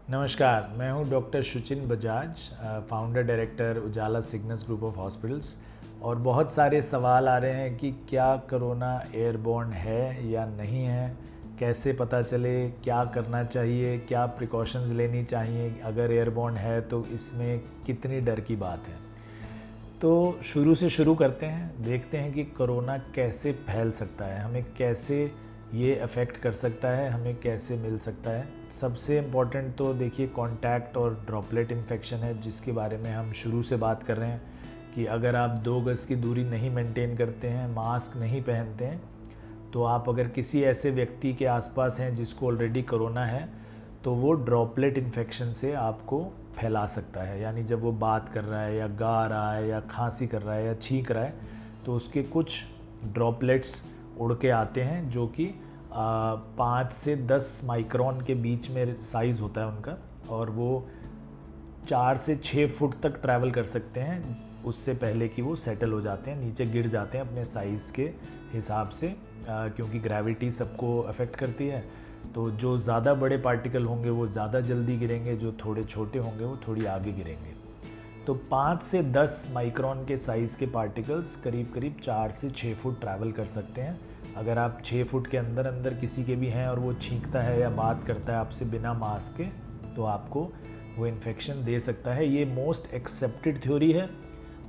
नमस्कार, मैं हूं doctor Shuchin Bajaj, founder director Ujala Cygnus group of hospitals. और बहुत सारे सवाल आ रहे हैं कि क्या कोरोना एयरबॉर्न है या नहीं है, कैसे पता चले, क्या करना चाहिए, क्या प्रिकॉशंस लेनी चाहिए, अगर एयरबॉर्न है तो इसमें कितनी डर की बात है। तो शुरू से शुरू करते हैं, देखते हैं कि कोरोना कैसे फैल सकता है, हमें कैसे ये अफेक्ट कर सकता है, हमें कैसे मिल सकता है। सबसे इम्पॉर्टेंट तो देखिए कॉन्टैक्ट और ड्रॉपलेट इन्फेक्शन है, जिसके बारे में हम शुरू से बात कर रहे हैं कि अगर आप 2 गज़ की दूरी नहीं मेंटेन करते हैं, मास्क नहीं पहनते हैं, तो आप अगर किसी ऐसे व्यक्ति के आसपास हैं जिसको ऑलरेडी कोरोना है, तो वो ड्रॉपलेट इन्फेक्शन से आपको फैला सकता है। यानी जब वो बात कर रहा है या गा रहा है या खांसी कर रहा है या छींक रहा है, तो उसके कुछ ड्रॉपलेट्स उड़ के आते हैं जो कि 5 से 10 माइक्रोन के बीच में साइज़ होता है उनका, और वो 4 से 6 फुट तक ट्रैवल कर सकते हैं उससे पहले कि वो सेटल हो जाते हैं, नीचे गिर जाते हैं अपने साइज़ के हिसाब से, क्योंकि ग्रेविटी सबको अफेक्ट करती है। तो जो ज़्यादा बड़े पार्टिकल होंगे वो ज़्यादा जल्दी गिरेंगे, जो थोड़े छोटे होंगे वो थोड़ी आगे गिरेंगे। तो 5 से 10 माइक्रोन के साइज़ के पार्टिकल्स करीब करीब 4 से 6 फुट ट्रैवल कर सकते हैं। अगर आप 6 फुट के अंदर अंदर किसी के भी हैं और वो छींकता है या बात करता है आपसे बिना मास्क के, तो आपको वो इन्फेक्शन दे सकता है। ये मोस्ट एक्सेप्टेड थ्योरी है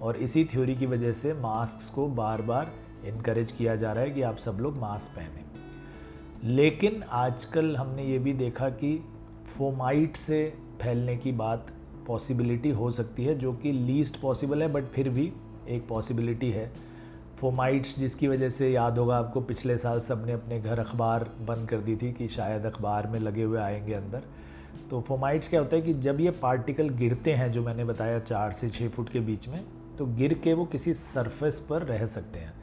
और इसी थ्योरी की वजह से मास्क को बार बार इनकरेज किया जा रहा है कि आप सब लोग मास्क पहनें। लेकिन आजकल हमने ये भी देखा कि फोमाइट से फैलने की बात पॉसिबिलिटी हो सकती है, जो कि लीस्ट पॉसिबल है, बट फिर भी एक पॉसिबिलिटी है। फोमाइट्स जिसकी वजह से याद होगा आपको, पिछले साल सब ने अपने घर अखबार बंद कर दी थी कि शायद अखबार में लगे हुए आएंगे अंदर। तो फोमाइट्स क्या होता है कि जब ये पार्टिकल गिरते हैं, जो मैंने बताया 4 से 6 फुट के बीच में, तो गिर के वो किसी सरफेस पर रह सकते हैं।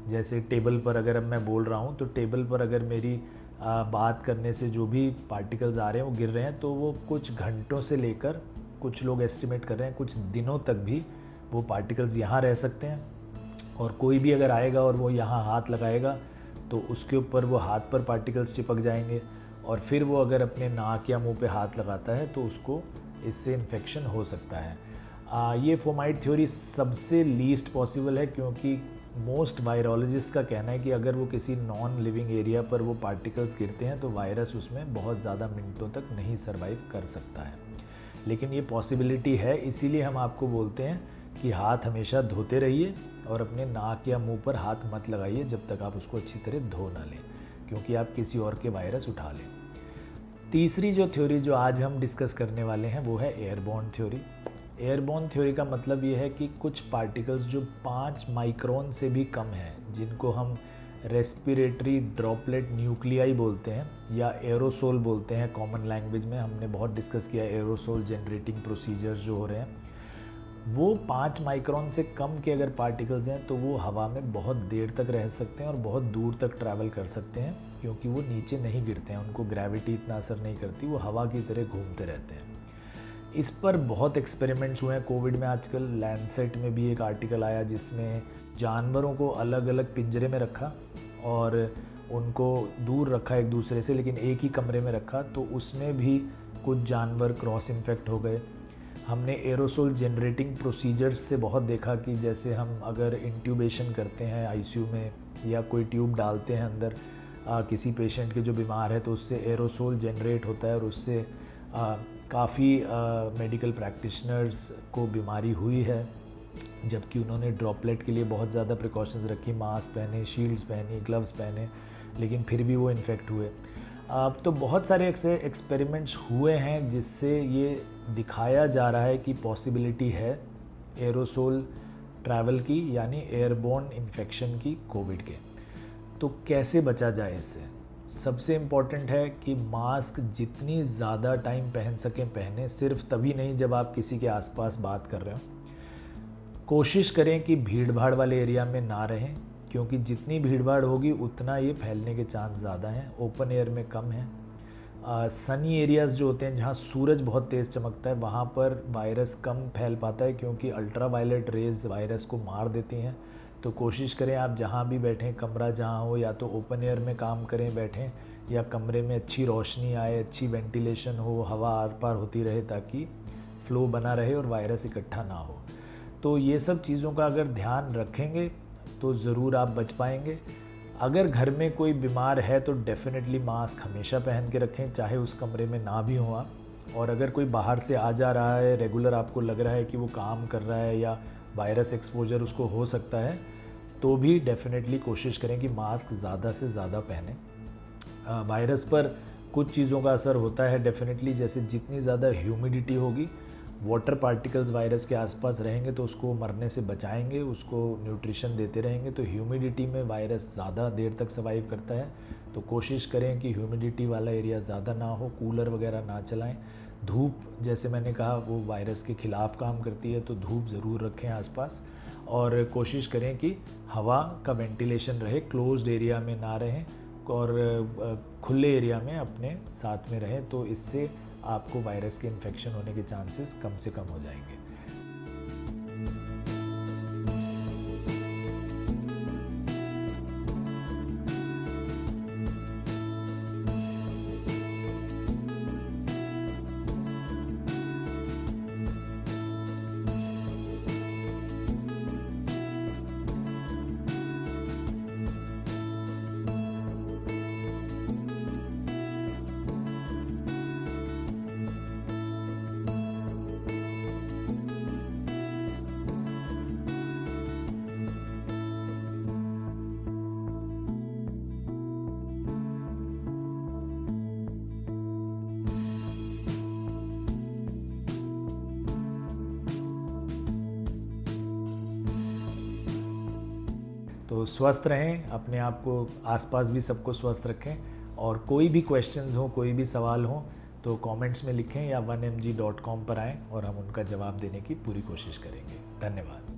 जैसे टेबल पर अगर अब मैं बोल रहा हूँ, तो टेबल पर अगर मेरी बात करने से जो भी पार्टिकल्स आ रहे हैं वो गिर रहे हैं, तो वो कुछ घंटों से लेकर, कुछ लोग एस्टिमेट कर रहे हैं कुछ दिनों तक भी वो पार्टिकल्स यहाँ रह सकते हैं। और कोई भी अगर आएगा और वो यहाँ हाथ लगाएगा तो उसके ऊपर वो हाथ पर पार्टिकल्स चिपक जाएंगे, और फिर वो अगर अपने नाक या मुंह पे हाथ लगाता है तो उसको इससे इन्फेक्शन हो सकता है। ये फोमाइट थ्योरी सबसे लीस्ट पॉसिबल है, क्योंकि मोस्ट वायरोलॉजिस्ट का कहना है कि अगर वो किसी नॉन लिविंग एरिया पर वो पार्टिकल्स गिरते हैं तो वायरस उसमें बहुत ज़्यादा मिनटों तक नहीं सर्वाइव कर सकता है। लेकिन ये पॉसिबिलिटी है, इसीलिए हम आपको बोलते हैं कि हाथ हमेशा धोते रहिए और अपने नाक या मुंह पर हाथ मत लगाइए जब तक आप उसको अच्छी तरह धो ना लें, क्योंकि आप किसी और के वायरस उठा लें। तीसरी जो थ्योरी जो आज हम डिस्कस करने वाले हैं वो है एयरबॉर्न थ्योरी। एयरबॉर्न थ्योरी का मतलब ये है कि कुछ पार्टिकल्स जो 5 माइक्रोन से भी कम हैं, जिनको हम रेस्पिरेटरी ड्रॉपलेट न्यूक्लियाई बोलते हैं या एरोसोल बोलते हैं कॉमन लैंग्वेज में, हमने बहुत डिस्कस किया एरोसोल जनरेटिंग प्रोसीजर्स जो हो रहे हैं, वो 5 माइक्रोन से कम के अगर पार्टिकल्स हैं तो वो हवा में बहुत देर तक रह सकते हैं और बहुत दूर तक ट्रैवल कर सकते हैं, क्योंकि वो नीचे नहीं गिरते हैं, उनको ग्रेविटी इतना असर नहीं करती, वो हवा की तरह घूमते रहते हैं। इस पर बहुत एक्सपेरिमेंट्स हुए हैं कोविड में। आजकल लैंसेट में भी एक आर्टिकल आया जिसमें जानवरों को अलग अलग पिंजरे में रखा और उनको दूर रखा एक दूसरे से, लेकिन एक ही कमरे में रखा, तो उसमें भी कुछ जानवर क्रॉस इन्फेक्ट हो गए। हमने एरोसोल जनरेटिंग प्रोसीजर्स से बहुत देखा कि जैसे हम अगर इंट्यूबेशन करते हैं आईसीयू में या कोई ट्यूब डालते हैं अंदर किसी पेशेंट के जो बीमार है, तो उससे एरोसोल जनरेट होता है और उससे काफ़ी मेडिकल प्रैक्टिशनर्स को बीमारी हुई है, जबकि उन्होंने ड्रॉपलेट के लिए बहुत ज़्यादा प्रिकॉशंस रखी, मास्क पहने, शील्ड्स पहनी, ग्लव्स पहने, लेकिन फिर भी वो इन्फेक्ट हुए। तो बहुत सारे ऐसे एक्सपेरिमेंट्स हुए हैं जिससे ये दिखाया जा रहा है कि पॉसिबिलिटी है एरोसोल ट्रैवल की, यानी एयरबोर्न इन्फेक्शन की कोविड के। तो कैसे बचा जाए इससे? सबसे इम्पॉर्टेंट है कि मास्क जितनी ज़्यादा टाइम पहन सकें पहने, सिर्फ तभी नहीं जब आप किसी के आसपास बात कर रहे हो। कोशिश करें कि भीड़ भाड़ वाले एरिया में ना रहें, क्योंकि जितनी भीड़ भाड़ होगी उतना ये फैलने के चांस ज़्यादा हैं। ओपन एयर में कम है। सनी एरियाज़ जो होते हैं जहाँ सूरज बहुत तेज़ चमकता है, वहाँ पर वायरस कम फैल पाता है, क्योंकि अल्ट्रा वायलेट रेज़ वायरस को मार देती हैं। तो कोशिश करें आप जहाँ भी बैठें, कमरा जहाँ हो, या तो ओपन एयर में काम करें बैठें, या कमरे में अच्छी रोशनी आए, अच्छी वेंटिलेशन हो, हवा आर पार होती रहे ताकि फ्लो बना रहे और वायरस इकट्ठा ना हो। तो ये सब चीज़ों का अगर ध्यान रखेंगे तो ज़रूर आप बच पाएंगे। अगर घर में कोई बीमार है तो डेफ़िनेटली मास्क हमेशा पहन के रखें, चाहे उस कमरे में ना भी हो आप। और अगर कोई बाहर से आ जा रहा है, रेगुलर आपको लग रहा है कि वो काम कर रहा है या वायरस एक्सपोजर उसको हो सकता है, तो भी डेफ़िनेटली कोशिश करें कि मास्क ज़्यादा से ज़्यादा पहनें। वायरस पर कुछ चीज़ों का असर होता है डेफ़िनेटली, जैसे जितनी ज़्यादा ह्यूमिडिटी होगी, वाटर पार्टिकल्स वायरस के आसपास रहेंगे तो उसको मरने से बचाएंगे, उसको न्यूट्रिशन देते रहेंगे। तो ह्यूमिडिटी में वायरस ज़्यादा देर तक सर्वाइव करता है, तो कोशिश करें कि ह्यूमिडिटी वाला एरिया ज़्यादा ना हो, कूलर वगैरह ना चलाएं। धूप, जैसे मैंने कहा, वो वायरस के ख़िलाफ़ काम करती है, तो धूप ज़रूर रखें आसपास। और कोशिश करें कि हवा का वेंटिलेशन रहे, क्लोज्ड एरिया में ना रहें और खुले एरिया में अपने साथ में रहें, तो इससे आपको वायरस के इन्फेक्शन होने के चांसेस कम से कम हो जाएंगे। तो स्वस्थ रहें, अपने आप को, आसपास भी सबको स्वस्थ रखें। और कोई भी क्वेश्चंस हो, कोई भी सवाल हो तो कमेंट्स में लिखें या 1mg.com पर आएँ और हम उनका जवाब देने की पूरी कोशिश करेंगे। धन्यवाद।